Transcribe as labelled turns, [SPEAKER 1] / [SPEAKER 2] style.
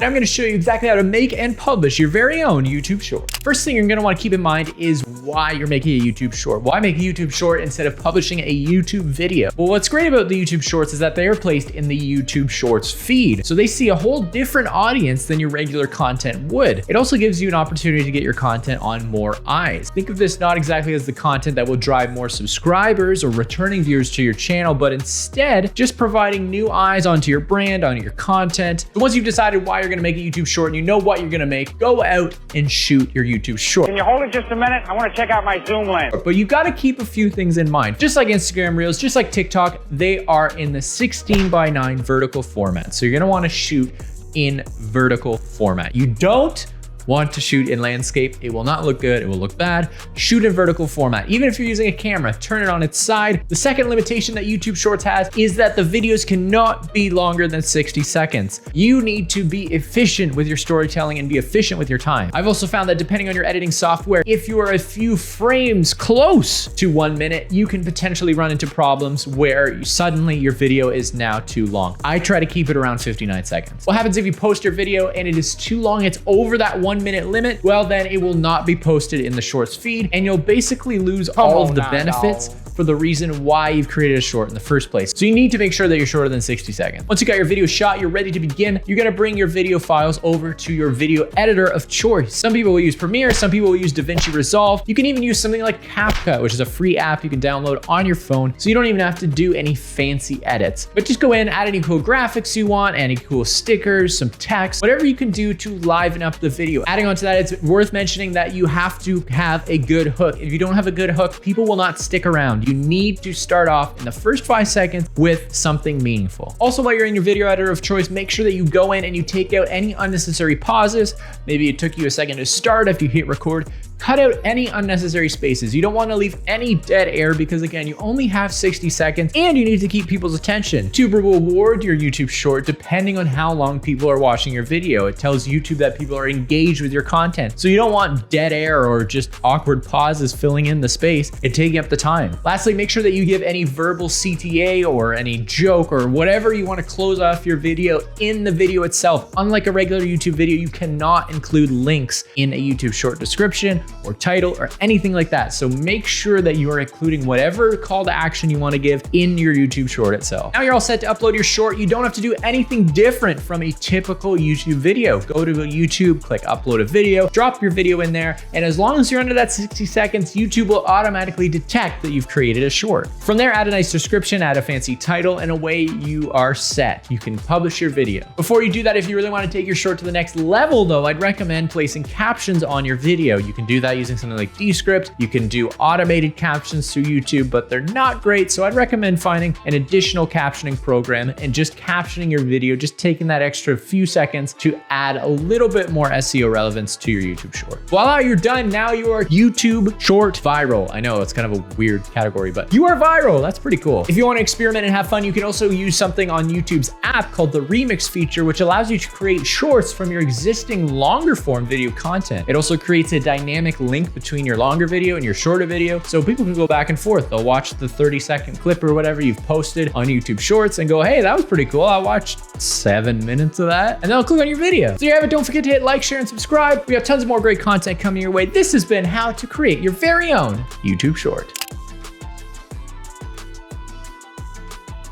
[SPEAKER 1] I'm going to show you exactly how to make and publish your very own YouTube short. First thing you're going to want to keep in mind is why you're making a YouTube short. Why make a YouTube short instead of publishing a YouTube video? Well, what's great about the YouTube shorts is that they are placed in the YouTube shorts feed. So they see a whole different audience than your regular content would. It also gives you an opportunity to get your content on more eyes. Think of this not exactly as the content that will drive more subscribers or returning viewers to your channel, but instead just providing new eyes onto your brand, onto your content. So once you've decided why you're going to make a YouTube short and you know what you're going to make, go out and shoot your YouTube short.
[SPEAKER 2] Can you hold it just a minute? I want to check out my zoom lens.
[SPEAKER 1] But you've got to keep a few things in mind. Just like Instagram Reels, just like TikTok, they are in the 16:9 vertical format. So you're going to want to shoot in vertical format. You don't want to shoot in landscape. It will not look good. It will look bad. Shoot in vertical format. Even if you're using a camera, turn it on its side. The second limitation that YouTube Shorts has is that the videos cannot be longer than 60 seconds. You need to be efficient with your storytelling and be efficient with your time. I've also found that depending on your editing software, if you are a few frames close to 1 minute, you can potentially run into problems where suddenly your video is now too long. I try to keep it around 59 seconds. What happens if you post your video and it is too long, it's over that 1 minute limit? Well, then it will not be posted in the shorts feed and you'll basically lose all of the benefits for the reason why you've created a short in the first place. So you need to make sure that you're shorter than 60 seconds. Once you got your video shot, you're ready to begin. You're gonna bring your video files over to your video editor of choice. Some people will use Premiere, some people will use DaVinci Resolve. You can even use something like CapCut, which is a free app you can download on your phone. So you don't even have to do any fancy edits, but just go in, add any cool graphics you want, any cool stickers, some text, whatever you can do to liven up the video. Adding on to that, it's worth mentioning that you have to have a good hook. If you don't have a good hook, people will not stick around. You need to start off in the first 5 seconds with something meaningful. Also, while you're in your video editor of choice, make sure that you go in and you take out any unnecessary pauses. Maybe it took you a second to start after you hit record. Cut out any unnecessary spaces. You don't want to leave any dead air because again, you only have 60 seconds and you need to keep people's attention. YouTube will reward your YouTube short depending on how long people are watching your video. It tells YouTube that people are engaged with your content. So you don't want dead air or just awkward pauses filling in the space and taking up the time. Lastly, make sure that you give any verbal CTA or any joke or whatever you want to close off your video in the video itself. Unlike a regular YouTube video, you cannot include links in a YouTube short description or title or anything like that. So make sure that you are including whatever call to action you want to give in your YouTube short itself. Now you're all set to upload your short. You don't have to do anything different from a typical YouTube video. Go to YouTube, click upload a video, drop your video in there. And as long as you're under that 60 seconds, YouTube will automatically detect that you've created a short. From there, add a nice description, add a fancy title, and away you are set. You can publish your video. Before you do that, if you really want to take your short to the next level though, I'd recommend placing captions on your video. You can do that using something like Descript. You can do automated captions through YouTube, but they're not great. So I'd recommend finding an additional captioning program and just captioning your video, just taking that extra few seconds to add a little bit more SEO relevance to your YouTube short. Voila, you're done. Now you are YouTube short viral. I know it's kind of a weird category, but you are viral. That's pretty cool. If you want to experiment and have fun, you can also use something on YouTube's app called the Remix feature, which allows you to create shorts from your existing longer form video content. It also creates a dynamic link between your longer video and your shorter video, so people can go back and forth. They'll watch the 30-second clip or whatever you've posted on YouTube Shorts and go, hey, that was pretty cool. I watched 7 minutes of that, and they'll click on your video. So you have it. Don't forget to hit like, share, and subscribe. We have tons of more great content coming your way. This has been how to create your very own YouTube short.